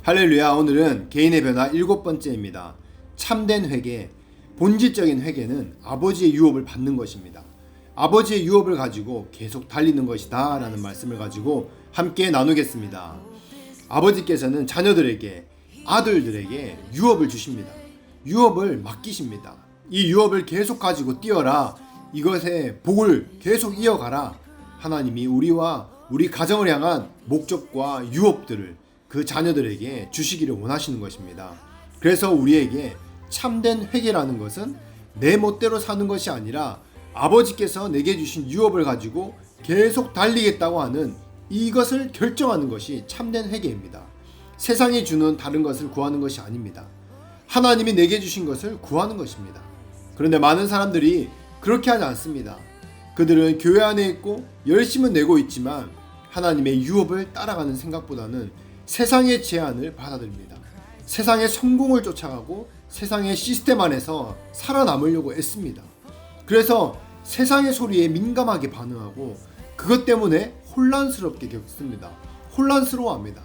할렐루야. 오늘은 개인의 변화 7번째입니다. 참된 회개, 본질적인 회개는 아버지의 유업을 받는 것입니다. 아버지의 유업을 가지고 계속 달리는 것이다 라는 말씀을 가지고 함께 나누겠습니다. 아버지께서는 자녀들에게, 아들들에게 유업을 주십니다. 유업을 맡기십니다. 이 유업을 계속 가지고 뛰어라. 이것의 복을 계속 이어가라. 하나님이 우리와 우리 가정을 향한 목적과 유업들을 그 자녀들에게 주시기를 원하시는 것입니다. 그래서 우리에게 참된 회개라는 것은 내 멋대로 사는 것이 아니라 아버지께서 내게 주신 유업을 가지고 계속 달리겠다고 하는 이것을 결정하는 것이 참된 회개입니다. 세상이 주는 다른 것을 구하는 것이 아닙니다. 하나님이 내게 주신 것을 구하는 것입니다. 그런데 많은 사람들이 그렇게 하지 않습니다. 그들은 교회 안에 있고 열심은 내고 있지만 하나님의 유업을 따라가는 생각보다는 세상의 제안을 받아들입니다. 세상의 성공을 쫓아가고 세상의 시스템 안에서 살아남으려고 애씁니다. 그래서 세상의 소리에 민감하게 반응하고 그것 때문에 혼란스럽게 겪습니다. 혼란스러워합니다.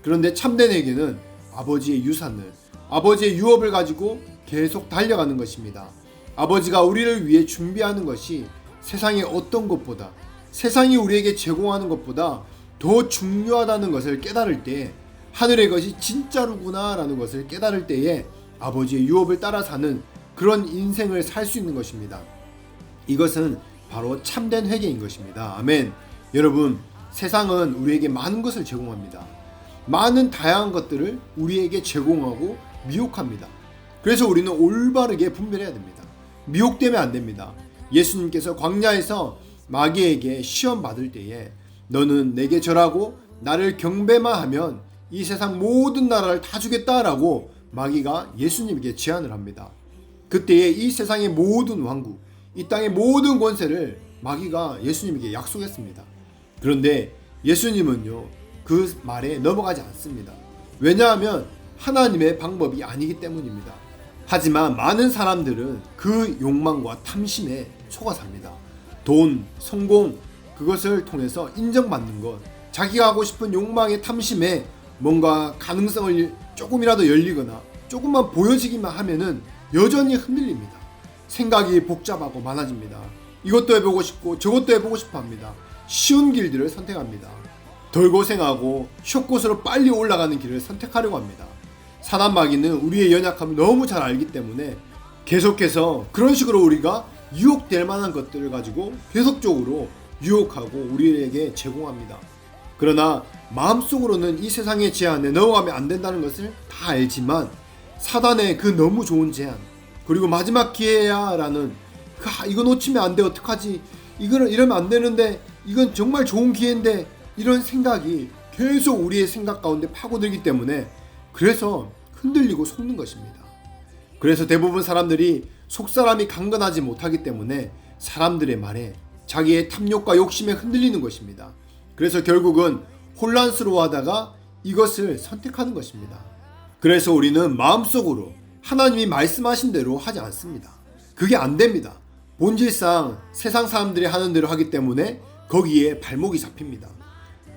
그런데 참된 회개는 아버지의 유산을, 아버지의 유업을 가지고 계속 달려가는 것입니다. 아버지가 우리를 위해 준비하는 것이 세상의 어떤 것보다, 세상이 우리에게 제공하는 것보다 더 중요하다는 것을 깨달을 때, 하늘의 것이 진짜로구나 라는 것을 깨달을 때에 아버지의 유업을 따라 사는 그런 인생을 살 수 있는 것입니다. 이것은 바로 참된 회개인 것입니다. 아멘. 여러분, 세상은 우리에게 많은 것을 제공합니다. 많은 다양한 것들을 우리에게 제공하고 미혹합니다. 그래서 우리는 올바르게 분별해야 됩니다. 미혹되면 안 됩니다. 예수님께서 광야에서 마귀에게 시험 받을 때에 너는 내게 절하고 나를 경배만 하면 이 세상 모든 나라를 다 주겠다라고 마귀가 예수님에게 제안을 합니다. 그때에 이 세상의 모든 왕국, 이 땅의 모든 권세를 마귀가 예수님에게 약속했습니다. 그런데 예수님은요, 그 말에 넘어가지 않습니다. 왜냐하면 하나님의 방법이 아니기 때문입니다. 하지만 많은 사람들은 그 욕망과 탐심에 속아 삽니다. 돈, 성공, 그것을 통해서 인정받는 것, 자기가 하고 싶은 욕망의 탐심에 뭔가 가능성을 조금이라도 열리거나 조금만 보여지기만 하면은 여전히 흔들립니다. 생각이 복잡하고 많아집니다. 이것도 해보고 싶고 저것도 해보고 싶어 합니다. 쉬운 길들을 선택합니다. 덜 고생하고 숏곳으로 빨리 올라가는 길을 선택하려고 합니다. 사단마귀는 우리의 연약함을 너무 잘 알기 때문에 계속해서 그런 식으로 우리가 유혹될 만한 것들을 가지고 계속적으로 유혹하고 우리에게 제공합니다. 그러나 마음속으로는 이 세상의 제안에 넘어가면 안 된다는 것을 다 알지만 사단의 그 너무 좋은 제안, 그리고 마지막 기회야 라는 이거 놓치면 안 돼, 어떡하지, 이거는 이러면 안 되는데, 이건 정말 좋은 기회인데, 이런 생각이 계속 우리의 생각 가운데 파고들기 때문에 그래서 흔들리고 속는 것입니다. 그래서 대부분 사람들이 속사람이 강건하지 못하기 때문에 사람들의 말에 자기의 탐욕과 욕심에 흔들리는 것입니다. 그래서 결국은 혼란스러워하다가 이것을 선택하는 것입니다. 그래서 우리는 마음속으로 하나님이 말씀하신 대로 하지 않습니다. 그게 안 됩니다. 본질상 세상 사람들이 하는 대로 하기 때문에 거기에 발목이 잡힙니다.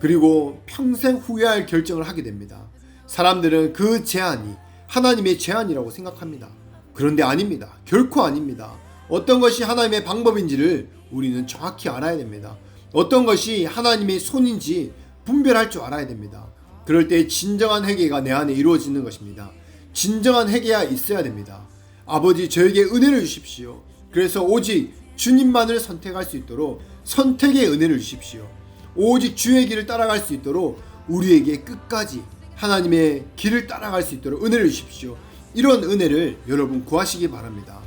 그리고 평생 후회할 결정을 하게 됩니다. 사람들은 그 제안이 하나님의 제안이라고 생각합니다. 그런데 아닙니다. 결코 아닙니다. 어떤 것이 하나님의 방법인지를 우리는 정확히 알아야 됩니다. 어떤 것이 하나님의 손인지 분별할 줄 알아야 됩니다. 그럴 때 진정한 회개가 내 안에 이루어지는 것입니다. 진정한 회개가 있어야 됩니다. 아버지, 저에게 은혜를 주십시오. 그래서 오직 주님만을 선택할 수 있도록 선택의 은혜를 주십시오. 오직 주의 길을 따라갈 수 있도록 우리에게 끝까지 하나님의 길을 따라갈 수 있도록 은혜를 주십시오. 이런 은혜를 여러분 구하시기 바랍니다.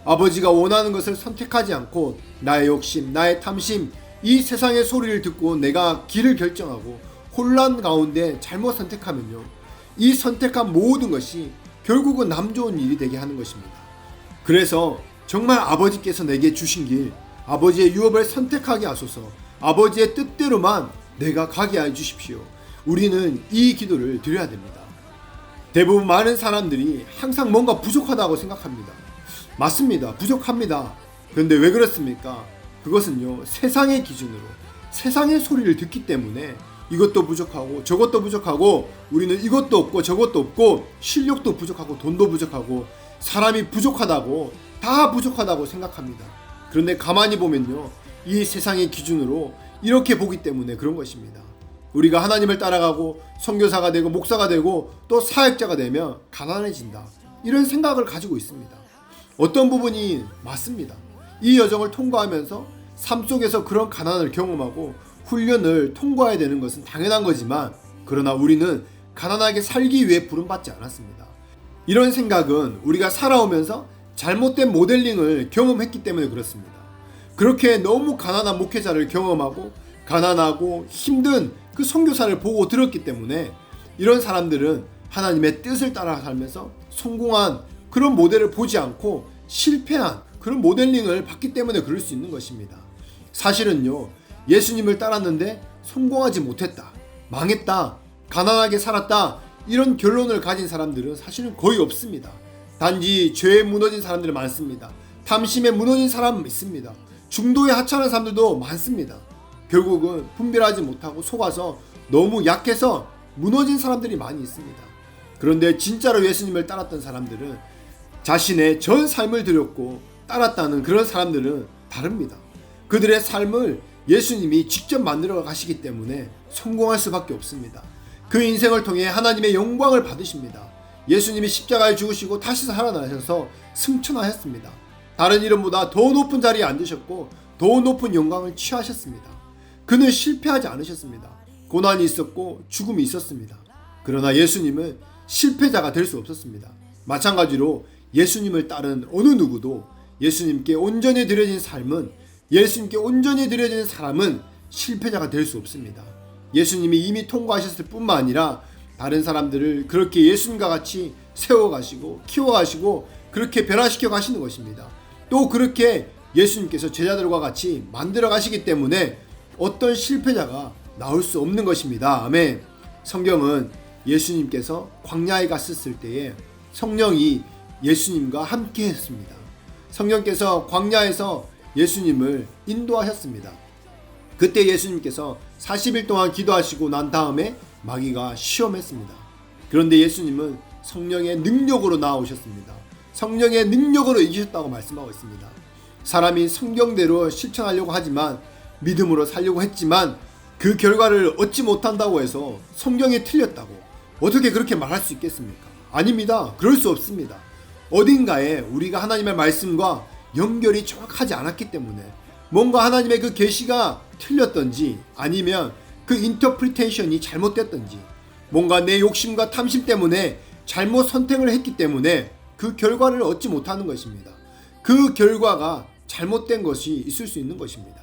아버지가 원하는 것을 선택하지 않고 나의 욕심, 나의 탐심, 이 세상의 소리를 듣고 내가 길을 결정하고 혼란 가운데 잘못 선택하면요, 이 선택한 모든 것이 결국은 남 좋은 일이 되게 하는 것입니다. 그래서 정말 아버지께서 내게 주신 길, 아버지의 유업을 선택하게 하소서, 아버지의 뜻대로만 내가 가게 해 주십시오. 우리는 이 기도를 드려야 됩니다. 대부분 많은 사람들이 항상 뭔가 부족하다고 생각합니다. 맞습니다. 부족합니다. 그런데 왜 그렇습니까? 그것은요, 세상의 기준으로 세상의 소리를 듣기 때문에 이것도 부족하고 저것도 부족하고 우리는 이것도 없고 저것도 없고 실력도 부족하고 돈도 부족하고 사람이 부족하다고 다 부족하다고 생각합니다. 그런데 가만히 보면요, 이 세상의 기준으로 이렇게 보기 때문에 그런 것입니다. 우리가 하나님을 따라가고 선교사가 되고 목사가 되고 또 사역자가 되면 가난해진다, 이런 생각을 가지고 있습니다. 어떤 부분이 맞습니다. 이 여정을 통과하면서 삶 속에서 그런 가난을 경험하고 훈련을 통과해야 되는 것은 당연한 거지만, 그러나 우리는 가난하게 살기 위해 부름받지 않았습니다. 이런 생각은 우리가 살아오면서 잘못된 모델링을 경험했기 때문에 그렇습니다. 그렇게 너무 가난한 목회자를 경험하고 가난하고 힘든 그 선교사를 보고 들었기 때문에 이런 사람들은 하나님의 뜻을 따라 살면서 성공한 그런 모델을 보지 않고 실패한 그런 모델링을 받기 때문에 그럴 수 있는 것입니다. 사실은요, 예수님을 따랐는데 성공하지 못했다, 망했다, 가난하게 살았다, 이런 결론을 가진 사람들은 사실은 거의 없습니다. 단지 죄에 무너진 사람들이 많습니다. 탐심에 무너진 사람 있습니다. 중도에 하찮은 사람들도 많습니다. 결국은 분별하지 못하고 속아서 너무 약해서 무너진 사람들이 많이 있습니다. 그런데 진짜로 예수님을 따랐던 사람들은, 자신의 전 삶을 드렸고 따랐다는 그런 사람들은 다릅니다. 그들의 삶을 예수님이 직접 만들어 가시기 때문에 성공할 수밖에 없습니다. 그 인생을 통해 하나님의 영광을 받으십니다. 예수님이 십자가에 죽으시고 다시 살아나셔서 승천하셨습니다. 다른 이름보다 더 높은 자리에 앉으셨고 더 높은 영광을 취하셨습니다. 그는 실패하지 않으셨습니다. 고난이 있었고 죽음이 있었습니다. 그러나 예수님은 실패자가 될 수 없었습니다. 마찬가지로 예수님을 따른 어느 누구도 예수님께 온전히 드려진 삶은, 예수님께 온전히 드려진 사람은 실패자가 될 수 없습니다. 예수님이 이미 통과하셨을 뿐만 아니라 다른 사람들을 그렇게 예수님과 같이 세워가시고 키워가시고 그렇게 변화시켜 가시는 것입니다. 또 그렇게 예수님께서 제자들과 같이 만들어 가시기 때문에 어떤 실패자가 나올 수 없는 것입니다. 아멘. 성경은 예수님께서 광야에 갔었을 때에 성령이 예수님과 함께 했습니다. 성령께서 광야에서 예수님을 인도하셨습니다. 그때 예수님께서 40일 동안 기도하시고 난 다음에 마귀가 시험했습니다. 그런데 예수님은 성령의 능력으로 나오셨습니다. 성령의 능력으로 이기셨다고 말씀하고 있습니다. 사람이 성경대로 실천하려고 하지만, 믿음으로 살려고 했지만 그 결과를 얻지 못한다고 해서 성경이 틀렸다고 어떻게 그렇게 말할 수 있겠습니까? 아닙니다. 그럴 수 없습니다. 어딘가에 우리가 하나님의 말씀과 연결이 정확하지 않았기 때문에, 뭔가 하나님의 그 계시가 틀렸던지 아니면 그 인터프리테이션이 잘못됐던지, 뭔가 내 욕심과 탐심 때문에 잘못 선택을 했기 때문에 그 결과를 얻지 못하는 것입니다. 그 결과가 잘못된 것이 있을 수 있는 것입니다.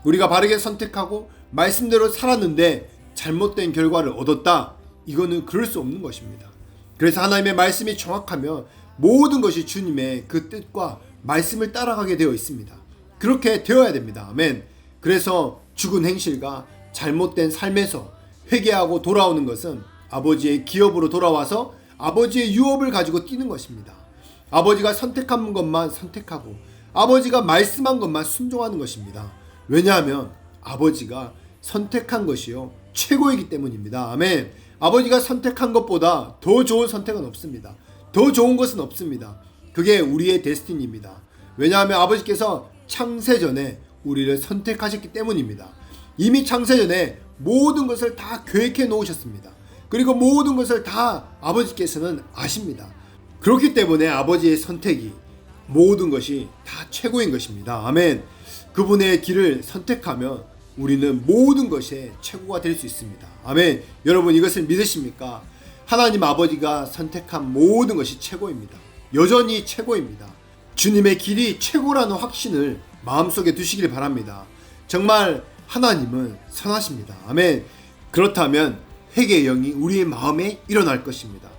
우리가 바르게 선택하고 말씀대로 살았는데 잘못된 결과를 얻었다, 이거는 그럴 수 없는 것입니다. 그래서 하나님의 말씀이 정확하면 모든 것이 주님의 그 뜻과 말씀을 따라가게 되어 있습니다. 그렇게 되어야 됩니다. 아멘. 그래서 죽은 행실과 잘못된 삶에서 회개하고 돌아오는 것은 아버지의 기업으로 돌아와서 아버지의 유업을 가지고 뛰는 것입니다. 아버지가 선택한 것만 선택하고 아버지가 말씀한 것만 순종하는 것입니다. 왜냐하면 아버지가 선택한 것이요 최고이기 때문입니다. 아멘. 아버지가 선택한 것보다 더 좋은 선택은 없습니다. 더 좋은 것은 없습니다. 그게 우리의 데스티니입니다. 왜냐하면 아버지께서 창세전에 우리를 선택하셨기 때문입니다. 이미 창세전에 모든 것을 다 계획해 놓으셨습니다. 그리고 모든 것을 다 아버지께서는 아십니다. 그렇기 때문에 아버지의 선택이 모든 것이 다 최고인 것입니다. 아멘. 그분의 길을 선택하면 우리는 모든 것이 최고가 될 수 있습니다. 아멘. 여러분, 이것을 믿으십니까? 하나님 아버지가 선택한 모든 것이 최고입니다. 여전히 최고입니다. 주님의 길이 최고라는 확신을 마음속에 두시길 바랍니다. 정말 하나님은 선하십니다. 아멘. 그렇다면 회개의 영이 우리의 마음에 일어날 것입니다.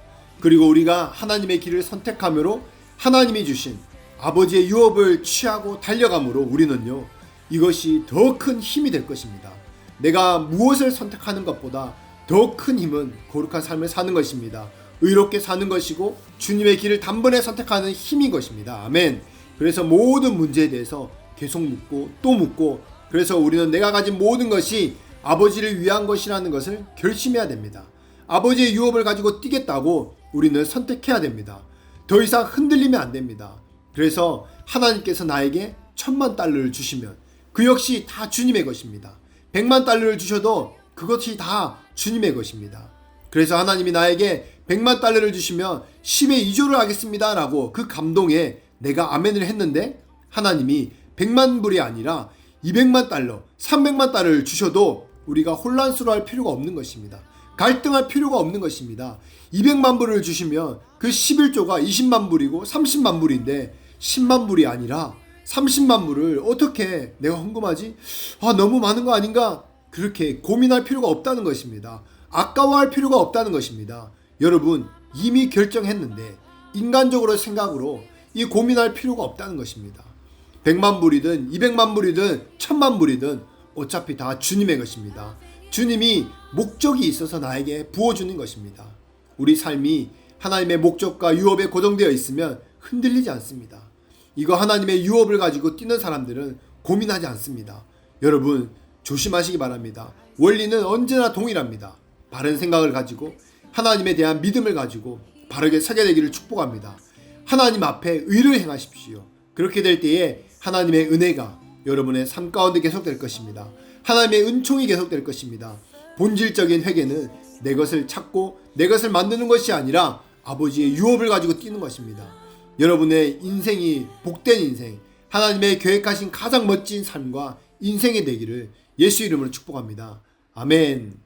그리고 우리가 하나님의 길을 선택함으로 하나님이 주신 아버지의 유업을 취하고 달려감으로 우리는요, 이것이 더 큰 힘이 될 것입니다. 내가 무엇을 선택하는 것보다 더 큰 힘은 거룩한 삶을 사는 것입니다. 의롭게 사는 것이고 주님의 길을 단번에 선택하는 힘인 것입니다. 아멘. 그래서 모든 문제에 대해서 계속 묻고 또 묻고, 그래서 우리는 내가 가진 모든 것이 아버지를 위한 것이라는 것을 결심해야 됩니다. 아버지의 유업을 가지고 뛰겠다고 우리는 선택해야 됩니다. 더 이상 흔들리면 안 됩니다. 그래서 하나님께서 나에게 1,000만 달러를 주시면 그 역시 다 주님의 것입니다. 100만 달러를 주셔도 그것이 다 주님의 것입니다. 그래서 하나님이 나에게 100만 달러를 주시면 10의 2조를 하겠습니다 라고 그 감동에 내가 아멘을 했는데, 하나님이 100만 불이 아니라 200만 달러, 300만 달러를 주셔도 우리가 혼란스러워할 필요가 없는 것입니다. 갈등할 필요가 없는 것입니다. 200만 불을 주시면 그 11조가 20만 불이고 30만 불인데 10만 불이 아니라 30만 불을 어떻게 내가 헌금하지? 너무 많은 거 아닌가? 그렇게 고민할 필요가 없다는 것입니다. 아까워할 필요가 없다는 것입니다. 여러분, 이미 결정했는데 인간적으로 생각으로 이 고민할 필요가 없다는 것입니다. 100만 불이든 200만 불이든 1000만 불이든 어차피 다 주님의 것입니다. 주님이 목적이 있어서 나에게 부어주는 것입니다. 우리 삶이 하나님의 목적과 유업에 고정되어 있으면 흔들리지 않습니다. 이거 하나님의 유업을 가지고 뛰는 사람들은 고민하지 않습니다. 여러분, 조심하시기 바랍니다. 원리는 언제나 동일합니다. 바른 생각을 가지고 하나님에 대한 믿음을 가지고 바르게 서게 되기를 축복합니다. 하나님 앞에 의를 행하십시오. 그렇게 될 때에 하나님의 은혜가 여러분의 삶 가운데 계속될 것입니다. 하나님의 은총이 계속될 것입니다. 본질적인 회개는 내 것을 찾고 내 것을 만드는 것이 아니라 아버지의 유업을 가지고 뛰는 것입니다. 여러분의 인생이 복된 인생, 하나님의 계획하신 가장 멋진 삶과 인생이 되기를 예수 이름으로 축복합니다. 아멘.